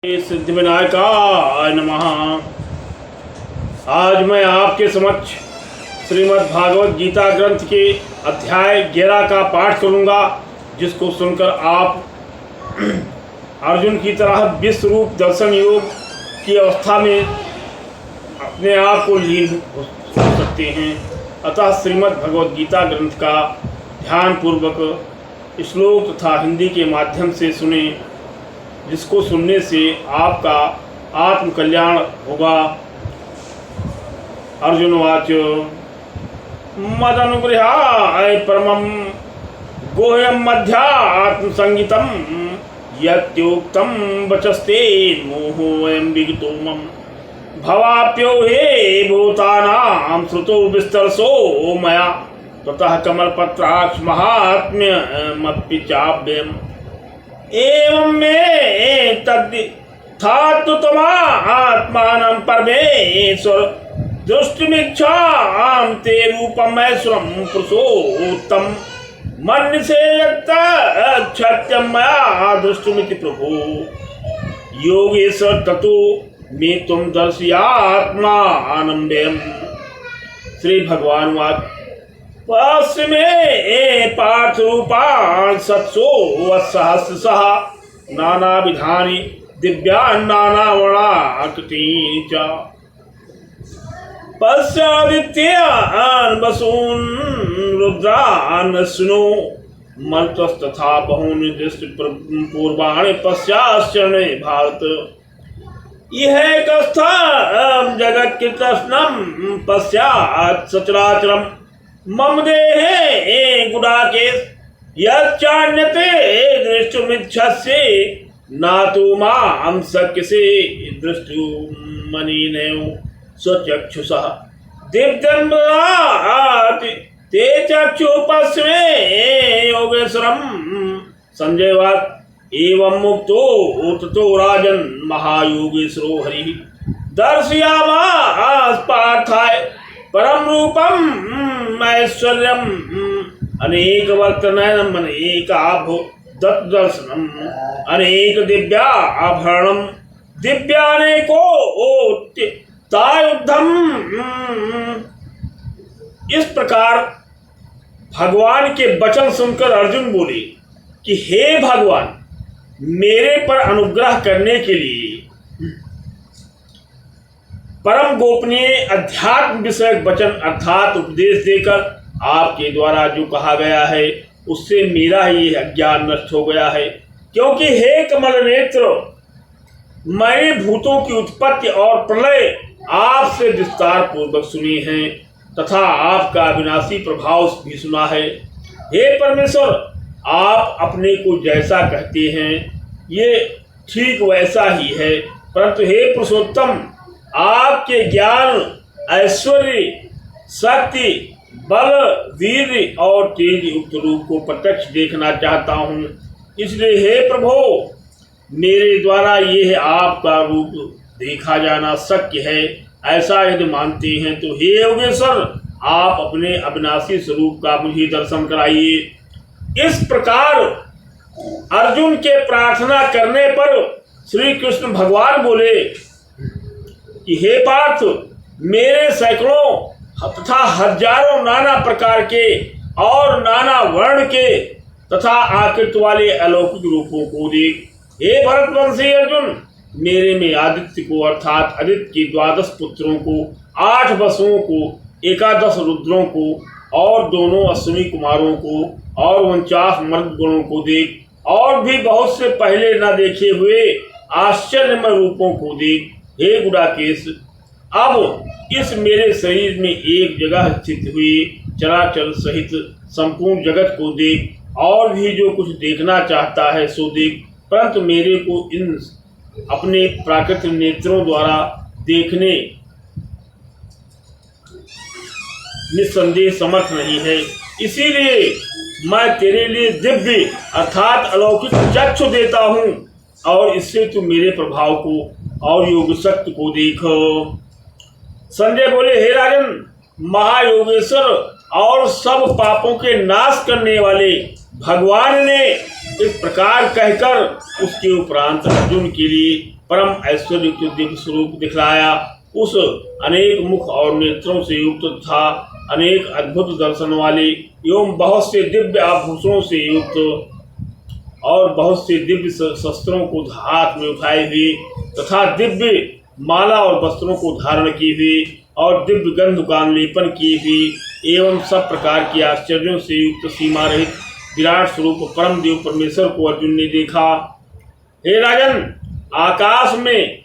सिद्धिविनायकाय नमः। आज मैं आपके समक्ष श्रीमद् भागवत गीता ग्रंथ के अध्याय 11 का पाठ करूंगा, जिसको सुनकर आप अर्जुन की तरह विश्व रूप दर्शन योग की अवस्था में अपने आप को लीन हो सकते हैं। अतः श्रीमद् भगवत गीता ग्रंथ का ध्यान पूर्वक श्लोक तथा हिंदी के माध्यम से सुने, जिसको सुनने से आपका आत्म कल्याण होगा। अर्जुनवाच मदनुगृहाय परमं गोह्यं मध्यात्म संगीतं यत्युक्तं वचस्ते मोहोऽयं विगतो मम भवाप्यो हे भूतानां श्रुतो विस्तरसो मया ततः कमलपत्राक्ष महात्म्यमपि चाव्ययम् एवं में तद्धातु तमात्मानं परमेश्वर दृष्टिमिच्छां ते रूपमैश्वरं पुरुषोत्तम मन्यसे यत्तच्छत्यं मया दृष्टुमिति प्रभो योगेश्वर ततो मे त्वं दर्शयात्मानं व्ययम्। श्री भगवान वाच पश्चिमे पार्थ रूपान् सत्सो वत्सहस्रशः नानाविधानि दिव्यान् नानावर्णाकृतीनि च पश्यादित्यान् वसून् रुद्रान् अश्विनो मरुतस्तथा बहूनि दृष्टिपूर्वाणि पश्याश्चरणे भारत इह कस्थं जगत्कृतस्नं पश्यात् सचराचरम् मम देहे गुडाकेश यच्चान्यते दृष्टुमिच्छसि नातु मां शक्यसे दृष्टुमनीनैव स्वचक्षुषः दिव्यं ददाति ते चक्षु पश्चिमे योगेश्वरम्। संजय वाच एवं मुक्तो ततो राजन् महायोगेश्वरो हरिः दर्शयामास पार्थाय परम रूपम ऐश्वर्यम अनेक वर्तनयनम अनेक आभो दत्त दर्शनम अनेक दिव्या आभरणम दिव्यानेको तायुद्धम। इस प्रकार भगवान के वचन सुनकर अर्जुन बोले कि हे भगवान, मेरे पर अनुग्रह करने के लिए परम गोपनीय अध्यात्म विषयक वचन अर्थात उपदेश देकर आपके द्वारा जो कहा गया है, उससे मेरा ही अज्ञान नष्ट हो गया है। क्योंकि हे कमल नेत्र, मैंने भूतों की उत्पत्ति और प्रलय आपसे विस्तार पूर्वक सुनी है तथा आपका अविनाशी प्रभाव भी सुना है। हे परमेश्वर, आप अपने को जैसा कहते हैं ये ठीक वैसा ही है, परंतु हे पुरुषोत्तम, आपके ज्ञान, ऐश्वर्य, शक्ति, बल, वीर और तेज युक्त रूप को प्रत्यक्ष देखना चाहता हूँ। इसलिए हे प्रभु, मेरे द्वारा यह आपका रूप देखा जाना शक्य है। ऐसा यदि मानते हैं तो हे योगेश्वर, आप अपने अविनाशी स्वरूप का मुझे दर्शन कराइए। इस प्रकार अर्जुन के प्रार्थना करने पर श्री कृष्ण भगवान बोले कि हे पार्थ, मेरे सैकड़ों तथा हजारों नाना प्रकार के और नाना वर्ण के तथा आकृति वाले अलौकिक रूपों को देख। हे भरतवंशी अर्जुन, मेरे में आदित्य को अर्थात आदित्य के 12 पुत्रों को, 8 वसुओं को, 11 रुद्रों को और दोनों अश्विनी कुमारों को और 49 मर्द गणों को देख। और भी बहुत से पहले न देखे हुए आश्चर्यमय रूपों को देख। हे गुडाकेश, अब इस मेरे शरीर में एक जगह स्थित हुए चराचर सहित संपूर्ण जगत को देख। और भी जो कुछ देखना चाहता है सो देख, परंतु मेरे को इन अपने प्राकृतिक नेत्रों द्वारा देखने निस्संदेह समर्थ नहीं है। इसीलिए मैं तेरे लिए दिव्य अर्थात अलौकिक चक्षु देता हूँ, और इससे तू मेरे प्रभाव को और योग शक्ति को देखो। संजय बोले, हे राजन, महायोगेश्वर और सब पापों के नाश करने वाले भगवान ने इस प्रकार कहकर उसके उपरांत अर्जुन के लिए परम ऐश्वर्य युक्त दिव्य स्वरूप दिखलाया। उस अनेक मुख और नेत्रों से युक्त था, अनेक अद्भुत दर्शन वाले एवं बहुत से दिव्य आभूषणों से युक्त और बहुत से दिव्य शस्त्रों को हाथ में उठाए हुए तथा दिव्य माला और वस्त्रों को धारण किए हुए और दिव्य गंध का लेपन किए हुए एवं सब प्रकार के आश्चर्यों से युक्त सीमा रहित विराट स्वरूप परम देव परमेश्वर को अर्जुन ने देखा। हे राजन, आकाश में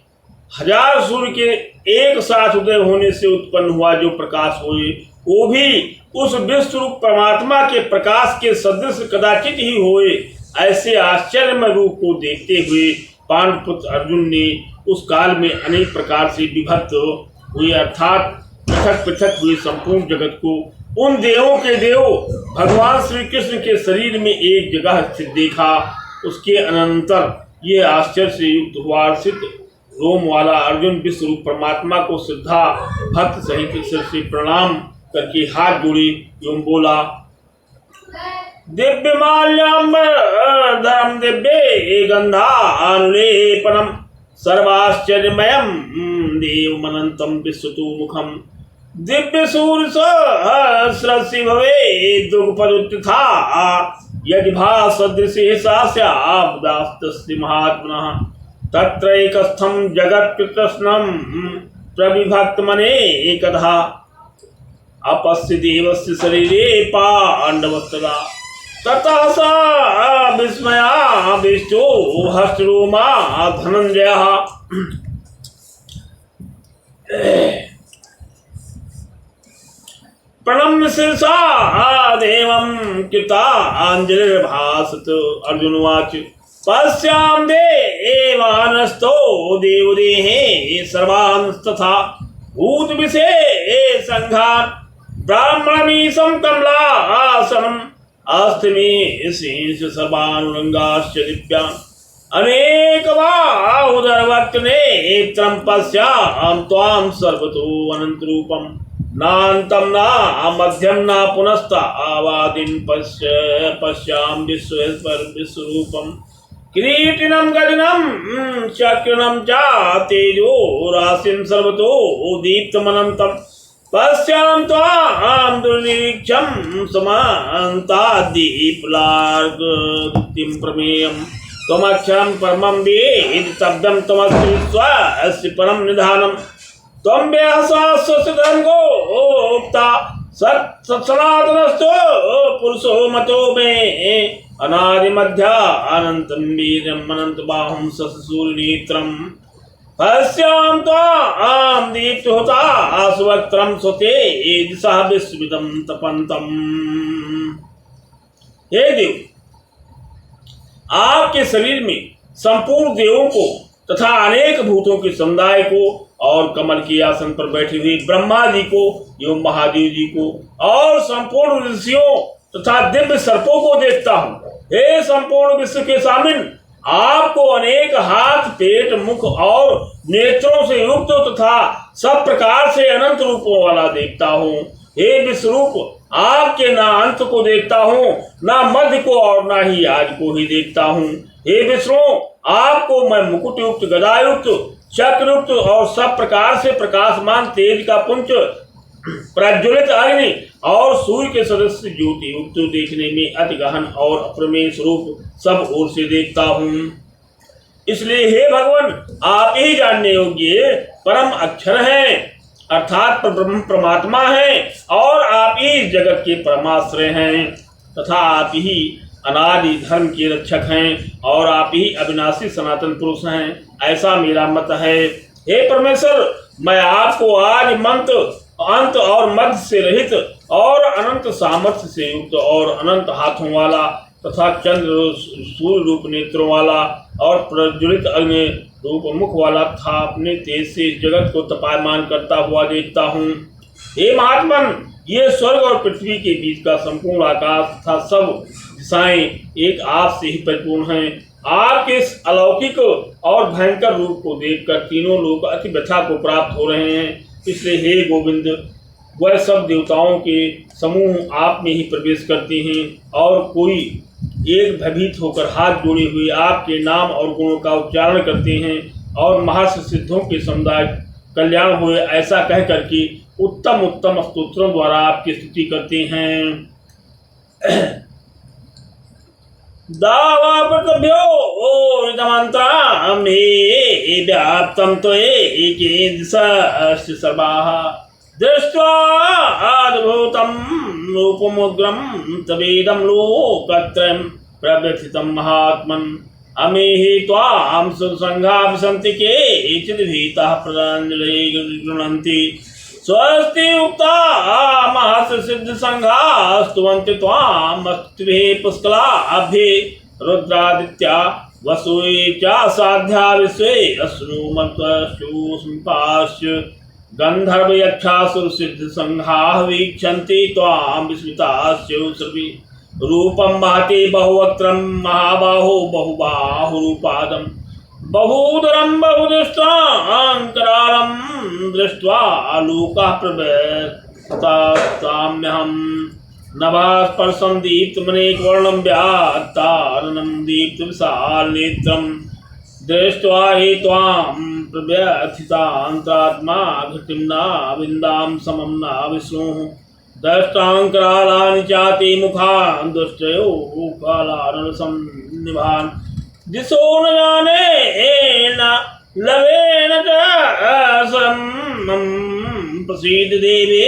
हजार सूर्य के एक साथ उदय होने से उत्पन्न हुआ जो प्रकाश हुए, वो भी उस विश्वरूप परमात्मा के प्रकाश के सदृश कदाचित ही हुए। ऐसे आश्चर्यमय रूप को देखते हुए पांडुपुत्र अर्जुन ने उस काल में अनेक प्रकार से विभक्त हुए अर्थात पृथक पृथक हुए संपूर्ण जगत को उन देवों के देव भगवान श्री कृष्ण के शरीर में एक जगह स्थित देखा। उसके अनंतर यह आश्चर्य से युक्त हुआ हर्षित रोम वाला अर्जुन विश्वरूप परमात्मा को श्रद्धा भक्त सहित सिर से प्रणाम करके हाथ जोड़े एवं बोला, दिव्य माल्याम्बरधरं दिव्ये गंधानुलेपनम सर्वाश्चर्यमयं देवमनंतं विश्वतोमुखं दिव्य सूर्य सहस्रस्य भवेत् दुःखपदुत्थिता यदि भासदृशे सा स्याद्दास्तस्य महात्मनः तत्रैकस्थं जगत्कृतस्नं प्रविभक्तमने एकधा अपस्य देवस्य शरीरे पाण्डवस्तदा ततः सा विस्मयाविष्टो हर्षरोमा धनञ्जयः। प्रणम्य शिरसा देवं कृताञ्जलिर्भासत। अर्जुनोवाच, पश्याम देवानस्तो देवदेहे सर्वांस्तथा भूत विषे संघान ब्राह्मणमीशं कमलासनम् अस्तिमे शीर्ष सर्वानुरंगाश्च दिव्यान् अनेकबाहुधरवक्त्रनेत्रं पश्याम त्वां सर्वतो अनन्तरूपं नान्तं न मध्यं न पुनस्तावादिं पश्याम विश्वरूपम् किरीटिनं गगनं चक्रणं च तेजो राशिं सर्वतो दीप्तमनन्तं पश्याम त्वां दुर्निरीक्षं समान्ताद्दीपलार्कदीप्तिं प्रमेयं त्वमक्षरं परमं वेदितव्यं त्वमस्ति विश्वस्य परं निधानं त्वं व्यासस्वसिद्धर्मगोप्ता सनातनस्थो पुरुषो मतो मे अनादिमध्या अनन्तं वीर्यम् अनन्तबाहुं शशिसूर्यनेत्रम् पश्याम त्वां दीप्तहुताशवक्त्रं स्वतेजसा विश्वविदं तपन्तम्। हे देव, आपके शरीर में संपूर्ण देवों को तथा अनेक भूतों के समुदाय को और कमल के आसन पर बैठे हुए ब्रह्मा जी को एवं महादेव जी को और संपूर्ण ऋषियों तथा दिव्य सर्पों को देखता हूँ। हे संपूर्ण विश्व के स्वामिन, आपको अनेक हाथ, पेट, मुख और नेत्रों से युक्त तथा सब प्रकार से अनंत रूपों वाला देखता हूँ। हे विश्वरूप, आपके ना अंत को देखता हूँ, ना मध्य को और ना ही आज को ही देखता हूँ। हे विष्णु, आपको मैं मुकुट युक्त, गदायुक्त, चक्रयुक्त और सब प्रकार से प्रकाशमान तेज का पुंज, प्रज्वलित अग्नि और सूर्य के सदस्य ज्योति युक्त देखने में अति गहन और अप्रमेय स्वरूप सब ओर से देखता हूँ। इसलिए हे भगवान, आप ही जानने योग्य परम अक्षर हैं, अर्थात ब्रह्म परमात्मा हैं और आप ही इस जगत के परमाश्रय हैं तथा आप ही अनादि धर्म के रक्षक हैं और आप ही अविनाशी सनातन पुरुष हैं, ऐसा मेरा मत है। हे परमेश्वर, मैं आपको आज मंत्र, अंत और मध्य से रहित और अनंत सामर्थ्य से युक्त और अनंत हाथों वाला तथा चंद्र सूर्य रूप नेत्रों वाला और प्रज्वलित अग्नि रूप मुख वाला था अपने तेज से इस जगत को तपायमान करता हुआ देखता हूँ। हे महात्मन, ये स्वर्ग और पृथ्वी के बीच का संपूर्ण आकाश तथा सब दिशाएं एक आप से ही परिपूर्ण हैं। आपके इस अलौकिक और भयंकर रूप को देखकर तीनों लोग अति व्यथा को प्राप्त हो रहे हैं। इसलिए हे गोविंद, वह सब देवताओं के समूह आप में ही प्रवेश करते हैं और कोई एक भयभीत होकर हाथ जोड़े हुए आपके नाम और गुणों का उच्चारण करते हैं और महर्षि सिद्धों के समुदाय कल्याण हुए ऐसा कह करके उत्तम उत्तम स्तोत्रों द्वारा आपकी स्तुति करते हैं। दावापतभ्यो नितमन्त्रा मे व्याप्तं त्वयैकेन्द्रस्य सर्वाः दृष्ट्वा अद्भुतं रूपमुग्रं तवेदं लोकत्रयं प्रव्यथितं महात्मन् अमेहि त्वां सुसङ्घा विसन्ति केचिद्भीताः प्रदाञ्जलिं गृह्णन्ति स्वस्ति उक्ता महर्षिसिद्धसङ्घाः स्तुवन्ति त्वामस्तिभिः पुष्कलाभ्ये रुद्रादित्या वसुये च साध्या विश्वे अश्नुमन्तश्चूष्मपाश्च गन्धर्वयक्षासुरसिद्धसङ्घाः वीक्षन्ति त्वां विस्मितास्योत्सर्गे रूपं महति बहुवक्त्रं महाबाहो बहुबाहुरूपादम् बहुदरं बहुदृष्टाङ्करालं दृष्ट्वा लोकाः प्रव्यथताम्यहं नभास्पर्शं दीप्तमनेकवर्णं व्यात्तारणं दीप्तविशालनेत्रं दृष्ट्वा हि त्वां प्रव्यथितान्तरात्मा घटिं न विन्दां समं न विष्णुः दष्टाङ्करालानि चाति मुखान् दुष्टयो कालारणसंनिभान् दिशो न जाने न लवे न च प्रसीद देवे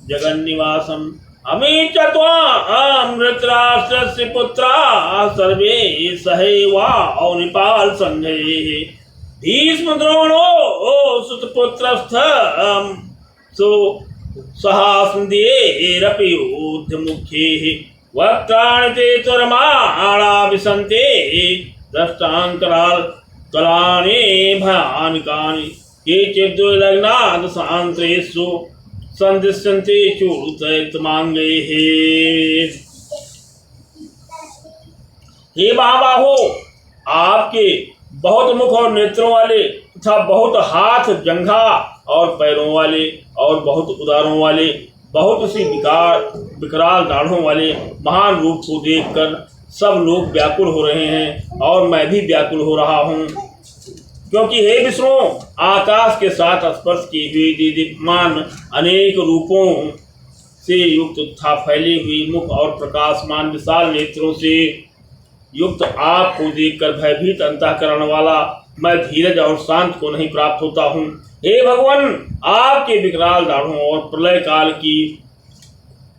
जगन्निवासम् अमी च त्वां धृतराष्ट्रस्य पुत्राः सर्वे सहैवानिपाल संघैः भीष्म द्रोणो सुतपुत्रस्थ सहास्मदीरपि युद्धमुख्यैः वक्त्राणि ते त्वरमाणा विसन्ते दष्टाङ्करालानि भयानकानि केचिद्विलग्नात् सान्त्रेषु सन्दृश्यन्ते चूर्णितमाङ्गैः। हे महाबाहो, आपके बहुत मुख और नेत्रों वाले तथा बहुत हाथ जंघा और पैरों वाले और बहुत उदारों वाले बहुत सी विकराल दाढ़ों वाले महान रूप को देखकर सब लोग व्याकुल हो रहे हैं और मैं भी व्याकुल हो रहा हूँ, क्योंकि हे विष्णु, आकाश के साथ स्पर्श किए हुए दीप्यमान अनेक रूपों से युक्त तथा फैली हुई मुख और प्रकाशमान विशाल नेत्रों से युक्त आपको देखकर भयभीत अंतःकरण वाला मैं धीरज और शांत को नहीं प्राप्त होता हूँ। हे भगवान, आपके विकराल दाढ़ों और प्रलय काल की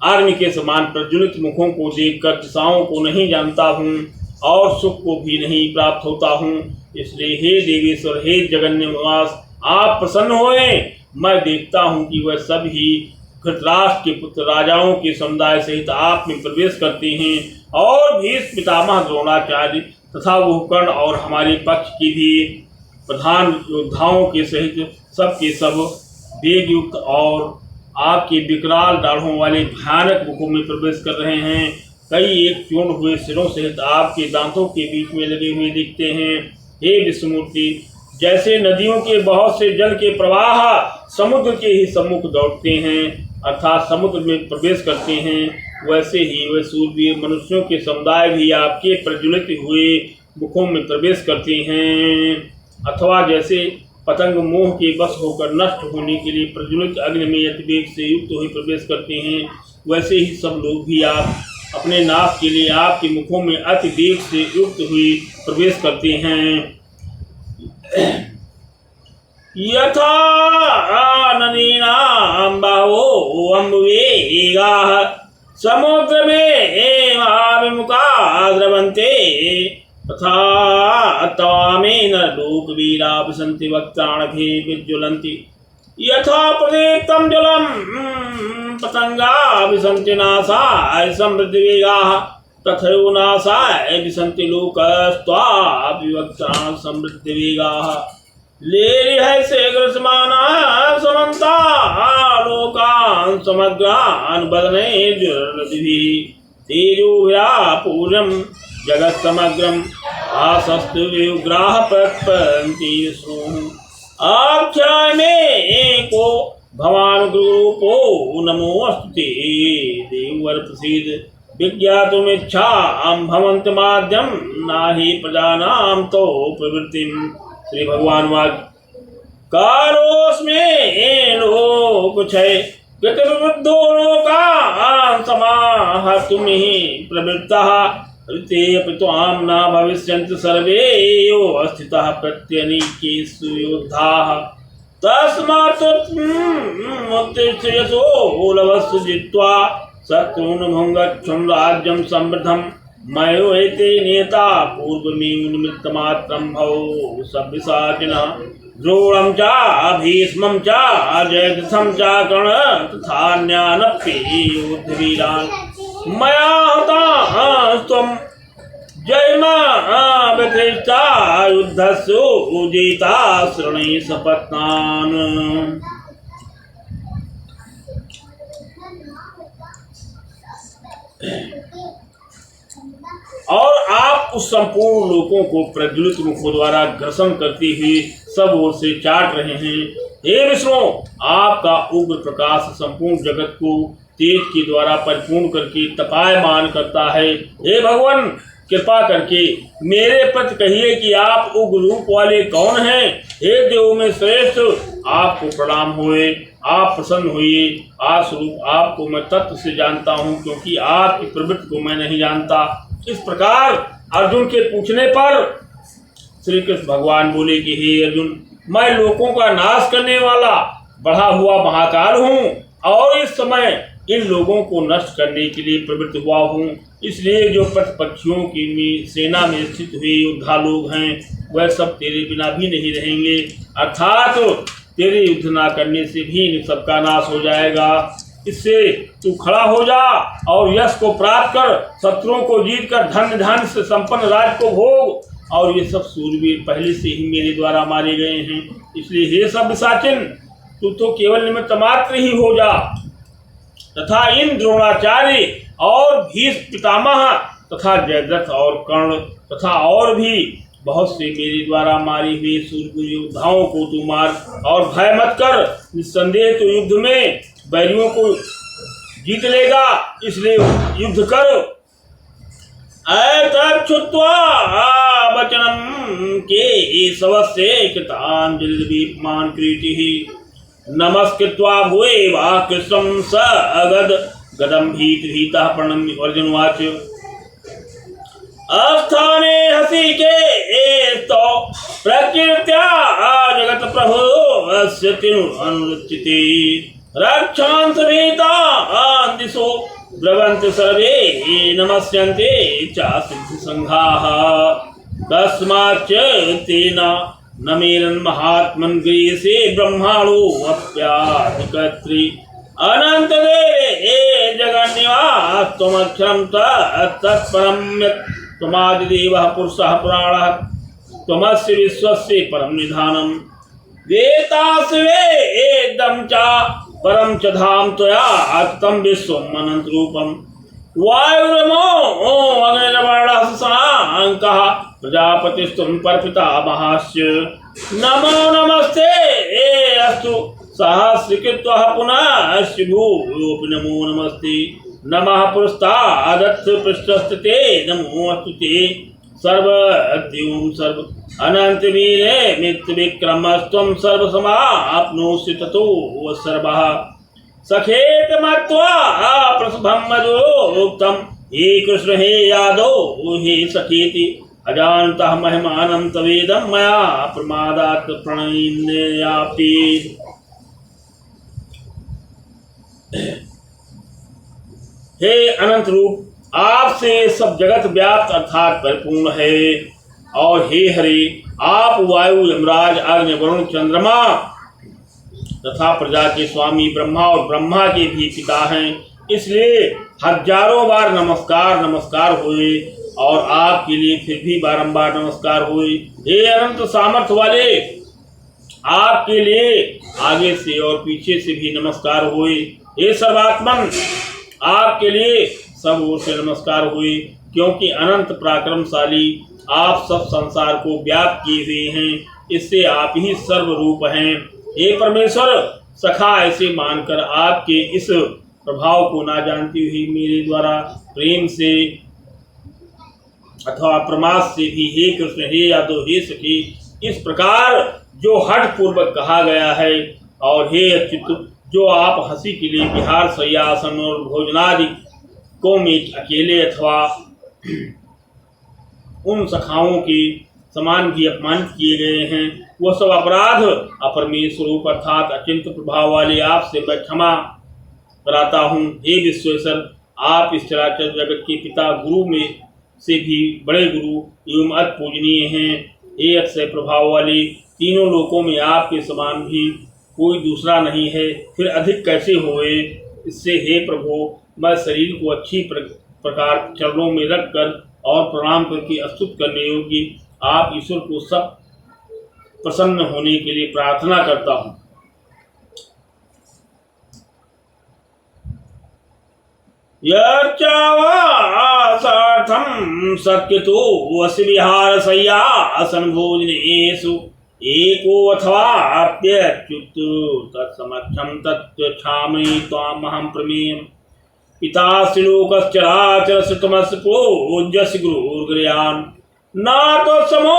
अग्नि के समान प्रज्वलित मुखों को देखकर दिशाओं को नहीं जानता हूँ और सुख को भी नहीं प्राप्त होता हूँ। इसलिए हे देवेश्वर, हे जगन्निवास, आप प्रसन्न होए। मैं देखता हूँ कि वह सब ही धृतराष्ट्र के पुत्र राजाओं के समुदाय सहित आप में प्रवेश करते हैं और भीष्म पितामह द्रोणाचार्य तथा वो कर्ण और हमारे पक्ष की भी प्रधान योद्धाओं के सहित सबके सब वेग युक्त और आपके विकराल दाढ़ों वाले भयानक मुखों में प्रवेश कर रहे हैं। कई एक चूर्ण हुए सिरों सहित आपके दांतों के बीच में लगे हुए दिखते हैं। हे विष्णुमूर्ति, जैसे नदियों के बहुत से जल के प्रवाह समुद्र के ही सम्मुख दौड़ते हैं अर्थात समुद्र में प्रवेश करते हैं, वैसे ही वह सूरवीर मनुष्यों के समुदाय भी आपके प्रज्वलित हुए मुखों में प्रवेश करते हैं। अथवा जैसे पतंग मोह के बस होकर नष्ट होने के लिए प्रज्वलित अग्नि में अतिवेग से युक्त हुए प्रवेश करते हैं, वैसे ही सब लोग भी आप अपने नाश के लिए आपके मुखों में अति वेग से युक्त हुए प्रवेश करते हैं। यथा नदीनां बाहो अम्बुवेगाः समुद्र में महाविमुखा द्रवन्ते तथा तवामेन लोकवीरा विसन्ति वक्त्राणिभिः विज्ज्वलन्ति। यथा प्रदीप्तं जलं पतंगा विसन्ति नासाय समृद्धिवेगाः तथैव नासाय विसन्ति लोकस्त्वाभिवक्त्राः समृद्धिवेगाः। लेलिहैसे ग्रसमानाः समन्ताः लोकान् समग्रान् वदनैर्ज्वलद्भिः तेजोभिरा पूर्णं जगत्समग्रम् आसस्तु विग्राह प्रपन्ति विष्णुः। आख्याय मे को भवान् गुरुरूपो नमोऽस्तु ते देववर प्रसीद विज्ञातुमिच्छाम भवन्तमाद्यं नाहि प्रजानां तो प्रवृत्तिम। श्री भगवान वाक्य कालोऽस्मि लोकक्षय कृतविबुद्धो लोकान् समाहर्तुमिह प्रवृत्तः ऋतेऽपि त्वां न भविष्यन्ति सर्वे यो स्थितः प्रत्यनीकेषु योद्धाः तस्मात् उत्तिष्ठ यशो लभस्व जित्वा शत्रून् भुङ्गच्छन् राज्यं समृद्धं मयोऽयते नेता पूर्वमेव निमित्तमात्रं भवो सव्यसाचिनः द्रोणं च भीष्मं च जयद्रथं च कर्ण तथान्यानपि योद्धवीरान् मया हतास्त्वं जयमा व्यतिष्ठा युद्धस्सु उदिता शृणुहि सपत्नान्। और आप उस संपूर्ण लोकों को प्रज्वलित मुखों द्वारा ग्रसन करते हुए सब ओर से चाट रहे हैं। हे विष्णु, आपका उग्र प्रकाश संपूर्ण जगत को तेज के द्वारा परिपूर्ण करके तपायमान करता है। हे भगवान, कृपा करके मेरे प्रति कहिए कि आप उग्र रूप वाले कौन हैं। हे देव में श्रेष्ठ, आपको प्रणाम हुए, आप प्रसन्न हुए। आज स्वरूप आपको मैं तत्व से जानता हूँ, क्योंकि आपकी प्रवृत्ति को मैं नहीं जानता। इस प्रकार अर्जुन के पूछने पर श्री कृष्ण भगवान बोले कि हे अर्जुन, मैं लोगों का नाश करने वाला बढ़ा हुआ महाकाल हूँ और इस समय इन लोगों को नष्ट करने के लिए प्रवृत्त हुआ हूँ। इसलिए जो प्रतिपक्षियों की सेना में स्थित हुए योद्धा लोग हैं वह सब तेरे बिना भी नहीं रहेंगे, अर्थात तेरे युद्ध न करने से भी इन सबका नाश हो जाएगा। इससे तू खड़ा हो जा और यश को प्राप्त कर, शत्रुओं को जीत कर धन धान्य से संपन्न राज्य को भोग। और ये सब सूरवीर पहले से ही मेरे द्वारा मारे गए हैं। इसलिए हे सब साचिन, तू तो केवल निमित्त मात्र ही हो जा, तथा इन द्रोणाचार्य और भीष्म पितामह तथा जयद्रथ और कर्ण तथा और भी बहुत से मेरे द्वारा मारे हुए सूरवीर योद्धाओं को तू मार और भय मत कर। निस्संदेह तो युद्ध में बैरियों को जीत लेगा, इसलिए युद्ध कर। ऐतच्छ्रुत्वा वचनं केशवस्य कृताञ्जलिर्विपमान् प्रीतिः नमस्कृत्वा भूयेवा कृष्णं सगद गदं भीतः प्रणम्य अर्जुनवाच अस्थाने हसिकेतो प्रकृत्या जगत प्रभुस्य अनुरचिते रक्षांस भीतान् दिशो ब्रवन्ति सर्वे नमस्यन्ते च सिद्धसङ्घाः तस्माच्च तेन न मेरन् महात्मन् गृहीसे ब्रह्माणो अप्याधिकर्त्री अनन्तदेवे जगन्निवास त्वमक्षरं तत्परं यत् त्वमादिदेवः पुरुषः पुराणः त्वमस्य विश्वस्य परं निधानम् वेतास्वेदं च परं च धाम त्वया अततं विश्वम् अनन्तरूपम् वायुर्मो अग्निर्वर्णः शशाङ्कः प्रजापतिस्त्वं परपितामहस्य नमो नमस्ते अस्तु सहस्रीकृत्वः पुनः भूयोऽपि नमो नमस्ते नमः पुरस्तादथ पृष्ठस्ते नमो अस्तु ते सर्वद्युं सर्व अनंत वीरे मित्र विक्रमस्त्वं सर्वसमाप्नोषि ततो सर्वः सखेत मत्वा प्रसभं मदोक्तं हे कृष्ण हे यादव हे सखेति अजानतः महिमानं तवेदं मया प्रमादात् प्रणयन्यापि। हे अनंत रूप, आपसे सब जगत व्याप्त अर्थात परिपूर्ण है। और हे हरि, आप वायु यमराज अग्नि वरुण चंद्रमा तथा प्रजा के स्वामी ब्रह्मा और ब्रह्मा के भी पिता हैं। इसलिए हजारों बार नमस्कार नमस्कार हुए और आपके लिए फिर भी बारंबार नमस्कार हुए। हे अनंत सामर्थ्य वाले, आपके लिए आगे से और पीछे से भी नमस्कार हुए। हे सर्वात्मन, आपके लिए सब ओर से नमस्कार हुए, क्योंकि अनंत पराक्रमशाली आप सब संसार को व्याप्त किए हुए हैं। इससे आप ही सर्व रूप हैं। हे परमेश्वर, सखा ऐसे मानकर आपके इस प्रभाव को ना जानती हुई मेरे द्वारा प्रेम से अथवा प्रमाद से भी हे कृष्ण, हे यादव, हे सखी, इस प्रकार जो हठ पूर्वक कहा गया है, और हे अच्युत, जो आप हंसी के लिए विहार, शय्यासन और भोजनादि को में अकेले अथवा उन सखाओं के समान भी अपमानित किए गए हैं, वह सब अपराध अपरमेय स्वरूप अर्थात अचिंत्य प्रभाव वाले आपसे मैं क्षमा कराता हूँ। हे विश्वेश्वर, आप इस चराचर जगत के पिता, गुरु में से भी बड़े गुरु एवं अति पूजनीय हैं। हे अक्षय प्रभाव वाले, तीनों लोकों में आपके समान भी कोई दूसरा नहीं है, फिर अधिक कैसे होए इससे। हे प्रभु, मैं शरीर को अच्छी प्रकार चरणों में रख कर और प्रणाम करके स्तुत करने योग्य आप ईश्वर को सब प्रसन्न होने के लिए प्रार्थना करता हूँ। यर्चावासार्थं शक्यतो वसि विहार शय्यासन भोजनेषु एको अथवाप्यच्युत तत्समक्षं तत्क्षामि त्वामहं प्रमेयम्। पितास्ति लोकश्चराचर श्रुतमस्य पूज्यस्य गुरुर्गरीयान् नातो समो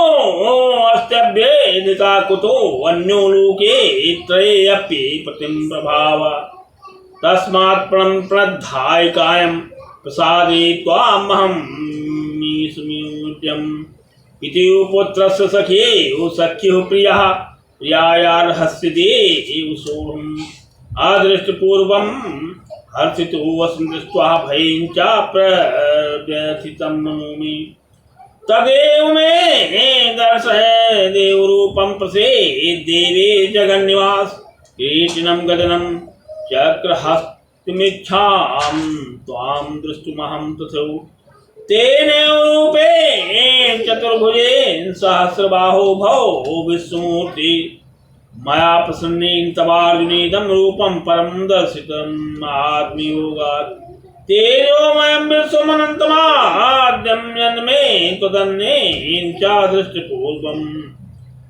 अस्त्यभ्येदिका कुतो अन्यो लोके त्रयेऽपि प्रतिं प्रभाव। तस्मात् प्रणधाय कायं प्रसादे त्वामहं मीसुम्यूड्यम्। पितुः पुत्रस्य सख्युः सख्युः प्रियः प्रियायार्हस्य देव सोऽहम्। अदृष्टपूर्वं हर्षितो वसं दृष्ट्वा भयं च प्रव्यथितं नमोमि। तदेव मे दर्शय देवरूपं प्रसीद देवे जगन्निवास। कीर्तिनं गगनं चक्रहस्तमिच्छां त्वां द्रष्टुमहं तथौ। तेनैव रूपेण चतुर्भुजेन सहस्रबाहो भव विश्वमूर्ति। मया प्रसन्नेन तवार्जुनेदं रूपं परं दर्शितम् आत्मयोगात्। तेजोमयं विश्वमनन्तमाद्यं यन्मे त्वदन्येन च दृष्टपूर्वम्।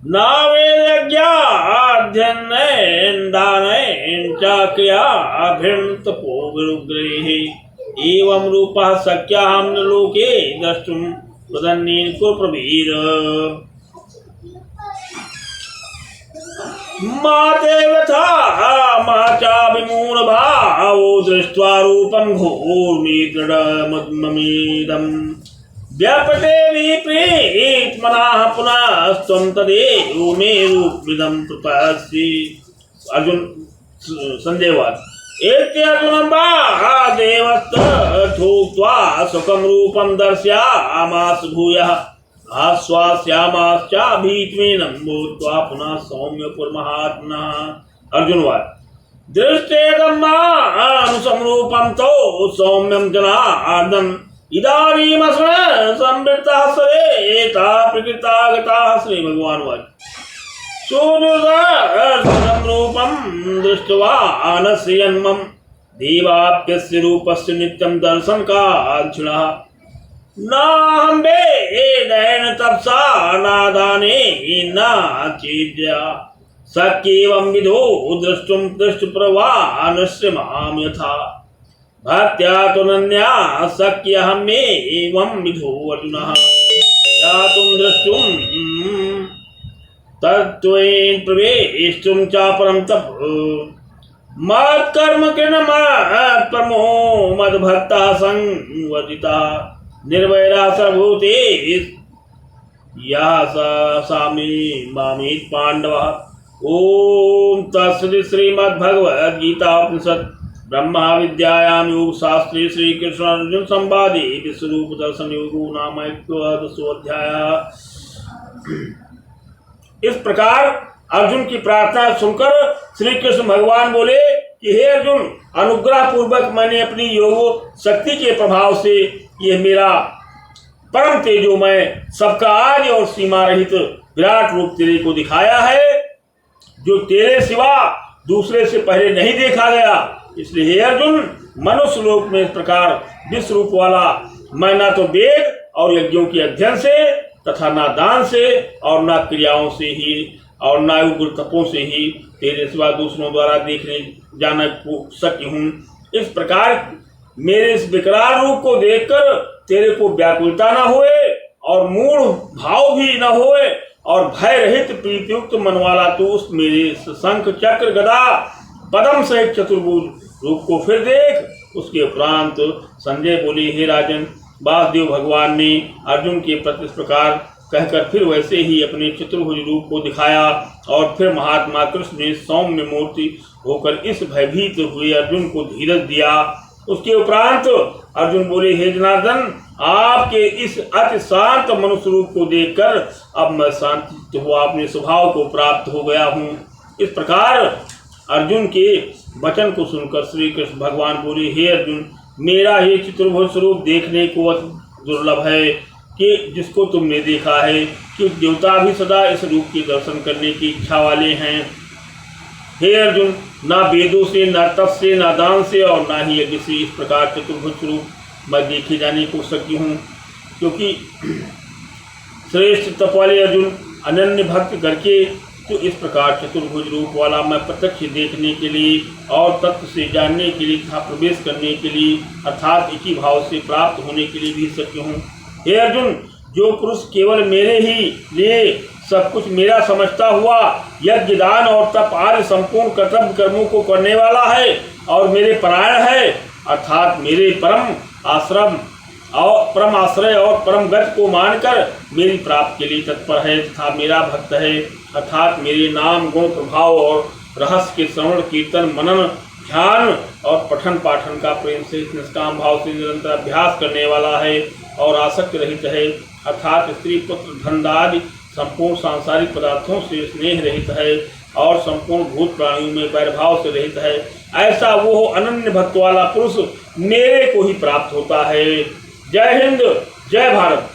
न वेदज्ञाध्ययनेन दानेन च क्रियाभिर्तपोभिरुग्रैः। एवं रूपः शक्यः न लोके द्रष्टुं त्वदन्येन को प्रवीर। मा ते व्यथा मा चाभिमूढभावो दृष्ट्वा रूपं घोरमिदृढममेदम्। व्यपते विप्रीतमनाः पुनस्त्वं तदेव मे रूपमिदं प्रपश्यसि। अर्जुन संदेहवाद। एत्यर्जुनं वादेवस्तथोक्त्वा सुखं रूपं दर्शयामास भूयः। आश्वास्यामाश्चाभीत्वेनं भूत्वा पुनः सौम्य पुरमहात्मनः। अर्जुनवाद। दृष्टेदम्मानुसंरूपं तौ सौम्यं जनार्दन। इदानीमस्मन् संवृत्ताः सर्वेता प्रकृतागताः। श्री भगवान वाच। सुदर्शनं रूपं दृष्ट्वा आनश्यन्मम। देवाप्यस्य रूपस्य नित्यं दर्शनकाङ्क्षिणः। नाहं वेदेन तपसा नादानेन चेद्या। शक्येवं विधो द्रष्टुं दृष्टप्रवानस्य मां यथा। भक्त्या त्वनन्या शक्यहमेवं विधो अर्जुनः। ज्ञातुं द्रष्टुं तत्त्वेन प्रवेष्टुं च परं तप। मत्कर्म कृणमत्परमो मद्भक्तः संवर्जितः। निर्वैरः सर्वभूतेषु यः सामे मामेति पाण्डवः। ओम तत्सदिति श्रीमद्भगवद्गीताोपनिषत् ब्रह्मा विद्यायां योगशास्त्रे श्री कृष्ण अर्जुन संवादे विश्वरूप दर्शन योगो नाम एकादशोऽध्याय। इस प्रकार अर्जुन की प्रार्थना सुनकर श्री कृष्ण भगवान बोले कि हे अर्जुन, अनुग्रह पूर्वक मैंने अपनी योग शक्ति के प्रभाव से यह मेरा परम तेजोमय सबका आदि और सीमा रहित विराट रूप तेरे को दिखाया है, जो तेरे सिवा दूसरे से पहले नहीं देखा गया। इसलिए हे अर्जुन, मनुष्य लोक में इस प्रकार विश्व रूप वाला मैं ना तो वेद और यज्ञों के अध्ययन से तथा ना दान से और ना क्रियाओं से ही और ना उग्र तपों से ही तेरे सिवा दूसरों द्वारा देखने जाना को शक्य हूँ। इस प्रकार मेरे इस विकराल रूप को देखकर तेरे को व्याकुलता न होए और मूढ़ भाव भी न होए और भय रहित प्रीतियुक्त मन वाला तू उस मेरे शंख चक्र गदा पदम सहित चतुर्भुज रूप को फिर देख। उसके उपरांत संजय बोले, हे राजन, वासुदेव भगवान ने अर्जुन के प्रति इस प्रकार कहकर फिर वैसे ही अपने चतुर्भुज रूप को दिखाया और फिर महात्मा कृष्ण ने सौम्य मूर्ति होकर इस भयभीत हुए अर्जुन को धीरज दिया। उसके उपरांत अर्जुन बोले, हे जनार्दन, आपके इस अति शांत मनुष्य रूप को देखकर अब मैं शांति हुआ अपने स्वभाव को प्राप्त हो गया हूँ। इस प्रकार अर्जुन के वचन को सुनकर श्री कृष्ण भगवान बोले, हे अर्जुन, मेरा ये चतुर्भुज स्वरूप देखने को दुर्लभ है कि जिसको तुमने देखा है कि देवता भी सदा इस रूप के दर्शन करने की इच्छा वाले हैं। हे अर्जुन, ना वेदों से, ना तप से, ना दान से और ना ही यज्ञ से इस प्रकार चतुर्भुज स्वरूप मैं देखे जाने को शक्य हूँ, क्योंकि श्रेष्ठ तप वाले अर्जुन अनन्य भक्त करके तो इस प्रकार चतुर्भुज रूप वाला मैं प्रत्यक्ष देखने के लिए और तत्व से जानने के लिए तथा प्रवेश करने के लिए अर्थात इसी भाव से प्राप्त होने के लिए भी शक्य हूँ। हे अर्जुन, जो पुरुष केवल मेरे ही लिए सब कुछ मेरा समझता हुआ यज्ञ दान और तप आदि संपूर्ण कर्तव्य कर्मों को करने वाला है और मेरे परायण है, अर्थात मेरे परम आश्रय और परम गति को मानकर मेरी प्राप्ति के लिए तत्पर है तथा मेरा भक्त है, अर्थात मेरे नाम गुण प्रभाव और रहस्य के श्रवण कीर्तन मनन ध्यान और पठन पाठन का प्रेम से निष्काम भाव से निरंतर अभ्यास करने वाला है और आसक्त रहित है, अर्थात स्त्री पुत्र धन आदि संपूर्ण सांसारिक पदार्थों से स्नेह रहित है और संपूर्ण भूत प्राणियों में वैरभाव से रहित है। ऐसा वो अनन्य भक्त वाला पुरुष मेरे को ही प्राप्त होता है। जय हिंद, जय भारत।